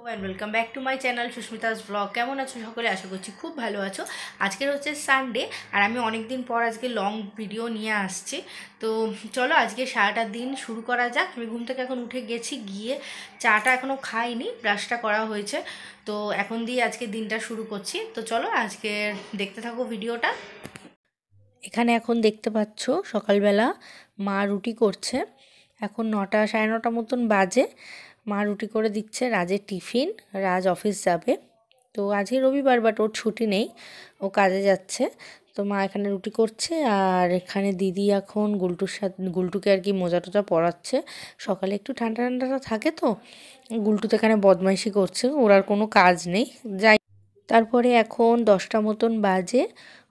And welcome back to my channel Susmita's blog. কেমন আছো সকলে? আশা করছি খুব ভালো আছো। আজকের হচ্ছে সানডে আর আমি অনেক দিন পর আজকে লং ভিডিও নিয়ে আসছি। তো চলো আজকে সারাটা দিন শুরু করা যাক। আমি ঘুম থেকে এখন উঠে গেছি, গিয়ে চাটা এখনও খাইনি, ব্রাশটা করা হয়েছে। তো এখন দিয়ে আজকে দিনটা শুরু করছি। তো চলো আজকে দেখতে থাকো ভিডিওটা। এখানে এখন দেখতে পাচ্ছ সকালবেলা মা রুটি করছে। এখন 9টা সাড়ে 9টা মতন বাজে। মা রুটি করে দিচ্ছে রাজের টিফিন। রাজ অফিস যাবে। তো আজকে রবিবার, বাট ওর ছুটি নেই, ও কাজে যাচ্ছে। তো মা এখানে রুটি করছে আর এখানে দিদি এখন গুলটুকে আর কি মোজা টোজা পরাচ্ছে। সকালে একটু ঠান্ডা ঠান্ডাটা থাকে, তো গুলটু তো এখানে বদমাইশি করছে, ওর আর কোনো কাজ নেই। যাই, তারপরে এখন 10টা মতন বাজে।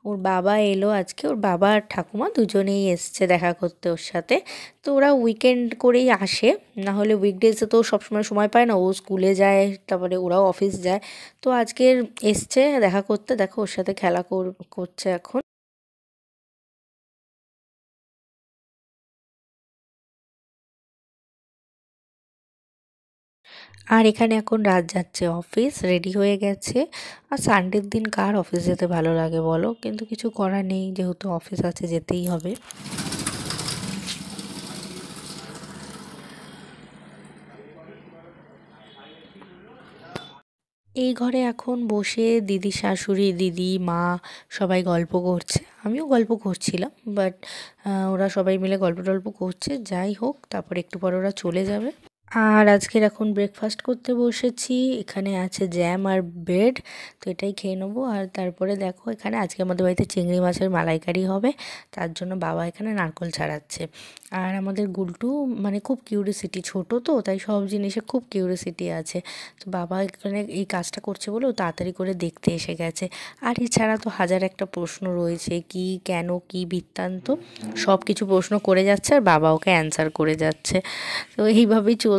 ওর বাবা এলো আজকে, ওর বাবা আর ঠাকুমা দুজনেই এসছে দেখা করতে ওর সাথে। তো ওরা উইকেন্ড করেই আসে, না হলে উইকডেজে তো সবসময় সময় পায় না, ও স্কুলে যায়, তারপরে ওরাও অফিস যায়। তো আজকের এসছে দেখা করতে। দেখো ওর সাথে খেলা করছে এখন। আর এখানে এখন রাত যাচ্ছে অফিস, রেডি হয়ে গেছে। আর সানডের দিন কার অফিস যেতে ভালো লাগে বলো, কিন্তু কিছু করার নেই, যেহেতু অফিস আছে যেতেই হবে। এই ঘরে এখন বসে দিদি শাশুড়ি, দিদি, মা সবাই গল্প করছে। আমিও গল্প করছিলাম, বাট ওরা সবাই মিলে গল্প টল্প করছে। যাই হোক, তারপর একটু পর ওরা চলে যাবে। আর আজকের এখন ব্রেকফাস্ট করতে বসেছি। এখানে আছে জ্যাম আর ব্রেড, তো এটাই খেয়ে নেবো। আর তারপরে দেখো এখানে আজকে আমাদের বাড়িতে চিংড়ি মাছের মালাইকারি হবে, তার জন্য বাবা এখানে নারকোল ছাড়াচ্ছে। আর আমাদের গুলটু মানে খুব কিউরিসিটি, ছোট তো তাই সব জিনিসে খুব কিউরিসিটি আছে। তো বাবা এখানে এই কাজটা করছে বলে ও তাড়াতাড়ি করে দেখতে এসে গেছে। আর এছাড়া তো হাজার একটা প্রশ্ন রয়েছে, কি কেন কি বৃত্তান্ত, সব কিছু প্রশ্ন করে যাচ্ছে আর বাবা ওকে অ্যান্সার করে যাচ্ছে। তো এইভাবেই চলছে।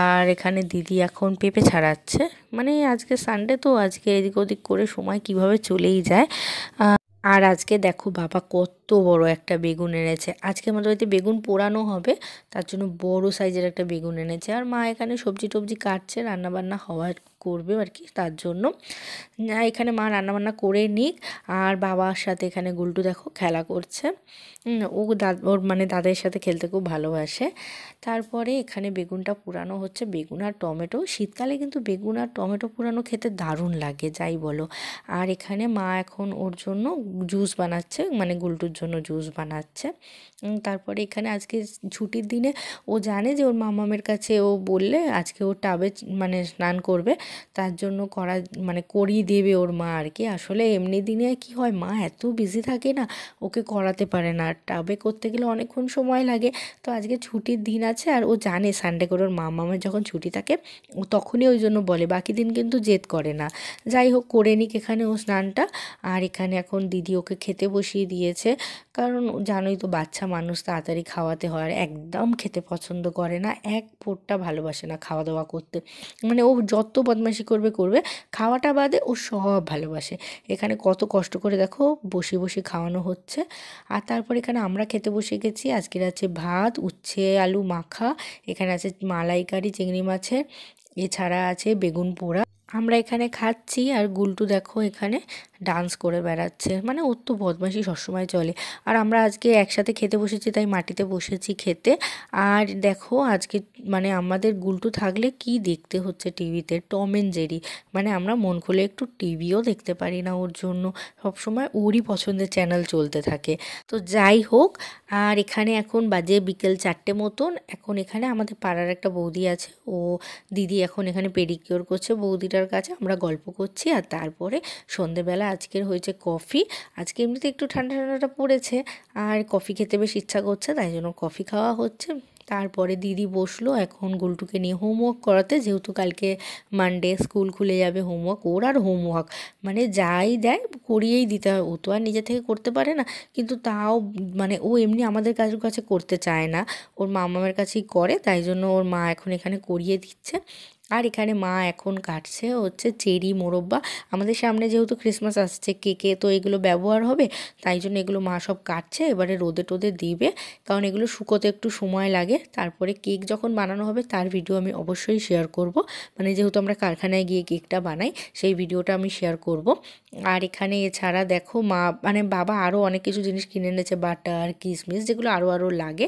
আর এখানে দিদি এখন পেঁপে ছাড়াচ্ছে। মানে আজকে সানডে তো আজকে এদিক ওদিক করে সময় কিভাবে চলেই যায়। আর আজকে দেখো বাবা কত বড় একটা বেগুন এনেছে। আজকে আমাদের বাড়িতে বেগুন পোড়ানো হবে, তার জন্য বড় সাইজের একটা বেগুন এনেছে। আর মা এখানে সবজি টবজি কাটছে, রান্নাবান্না হওয়ার করবে আর কি, তার জন্য। না, এখানে মা রান্নাবান্না করে নিক। আর বাবার সাথে এখানে গুলটু দেখো খেলা করছে। ও ওর মানে দাদার সাথে খেলতে খুব ভালোবাসে। তারপরে এখানে বেগুনটা পোড়ানো হচ্ছে, বেগুন আর টমেটো। শীতকালে কিন্তু বেগুন আর টমেটো পোড়ানো খেতে দারুণ লাগে, যাই বলো। আর এখানে মা এখন ওর জন্য জুস বানাচ্ছে, মানে গুলটুর জন্য জুস বানাচ্ছে। তারপরে এখানে আজকে ছুটির দিনে ও জানে যে ওর মামামের কাছে ও বললে আজকে ও টাবে মানে স্নান করবে, তার জন্য মানে করিয়ে দেবে ওর মা আর কি। আসলে এমনি দিনে কি হয়, মা এত বিজি থাকে না, ওকে করাতে পারে না। আর টাবে করতে গেলে অনেকক্ষণ সময় লাগে। তো আজকে ছুটির দিন আছে আর ও জানে সানডে করে ওর মামামের যখন ছুটি থাকে ও তখনই ওই জন্য বলে, বাকি দিন কিন্তু জেদ করে না। যাই হোক, করে নিক এখানে ও স্নানটা। আর এখানে এখন দিদি ওকে খেতে বসিয়ে দিয়েছে, কারণ জানোই তো বাচ্চা মানুষ, তাড়াতাড়ি খাওয়াতে হয়। আর একদম খেতে পছন্দ করে না, এক ফোঁটা ভালোবাসে না খাওয়া দাওয়া করতে। মানে ও যত বদমাইশি করবে করবে, খাওয়াটা বাদে ও সব ভালোবাসে। এখানে কত কষ্ট করে দেখো বসে বসে খাওয়ানো হচ্ছে। আর তারপর এখানে আমরা খেতে বসে গেছি। আজকের আছে ভাত, উচ্ছে আলু মাখা, এখানে আছে মালাইকারি চিংড়ি মাছের, এছাড়া আছে বেগুন পোড়া। আমরা এখানে খাচ্ছি আর গুলটু দেখো এখানে ডান্স করে বেড়াচ্ছে। মানে ওর তো বদমাইশি সবসময় চলে। আর আমরা আজকে একসাথে খেতে বসেছি, তাই মাটিতে বসেছি খেতে। আর দেখো আজকে মানে আমাদের গুলটু থাকলে কি দেখতে হচ্ছে টিভিতে, টম অ্যান্ড জেরি। মানে আমরা মন খুলে একটু টিভিও দেখতে পারি না ওর জন্য, সবসময় ওরই পছন্দের চ্যানেল চলতে থাকে। তো যাই হোক, আর এখানে এখন বাজে বিকেল 4টে মতন। এখন এখানে আমাদের পাড়ার একটা বৌদি আছে, ও দিদি এখন এখানে পেডিকিওর করছে বৌদিটার কাছে, আমরা গল্প করছি। আর তারপরে সন্ধেবেলা আজকের হয়েছে কফি। আজকে এমনিতে একটু ঠান্ডা ঠান্ডাটা পড়েছে, আর কফি খেতে বেশ ইচ্ছা করছে, তাই জন্য কফি খাওয়া হচ্ছে। তারপরে দিদি বসলো এখন গুলটুকে নিয়ে হোমওয়ার্ক করাতে, যেহেতু কালকে মানডে স্কুল খুলে যাবে। হোমওয়ার্ক ওর আর হোমওয়ার্ক মানে যাই দেয় করিয়েই দিতে হয়। ও তো আর নিজে থেকে করতে পারে না, কিন্তু তাও মানে ও এমনি আমাদের কাছে কাছে করতে চায় না, ওর মামামের কাছেই করে, তাই জন্য ওর মা এখন এখানে করিয়ে দিচ্ছে। আর এখানে মা এখন কাটছে হচ্ছে চেরি মোরব্বা। আমাদের সামনে যেহেতু ক্রিসমাস আসছে, কেকে তো এগুলো ব্যবহার হবে, তাই জন্য এগুলো মা সব কাটছে। এবারে রোদে টোদে দিবে, কারণ এগুলো শুকোতে একটু সময় লাগে। তারপরে কেক যখন বানানো হবে তার ভিডিও আমি অবশ্যই শেয়ার করব, মানে যেহেতু আমরা কারখানায় গিয়ে কেকটা বানাই সেই ভিডিওটা আমি শেয়ার করব। আর এখানে এছাড়া দেখো মা মানে বাবা আরও অনেক কিছু জিনিস কিনে এনেছে, বাটার কিশমিশ যেগুলো আরও লাগে,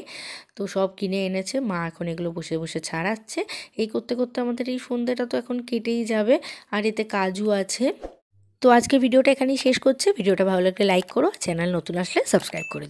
তো সব কিনে এনেছে। মা এখন এগুলো বসে বসে ছাড়াচ্ছে। এই করতে করতে আমাদের এই সন্ধ্যেটা তো এখন কেটেই যাবে। আর এতে কাজু আছে। তো আজকে ভিডিওটা এখানেই শেষ করছি। ভিডিওটা ভালো লাগলে লাইক করো, চ্যানেল নতুন আসলে সাবস্ক্রাইব করে দিও।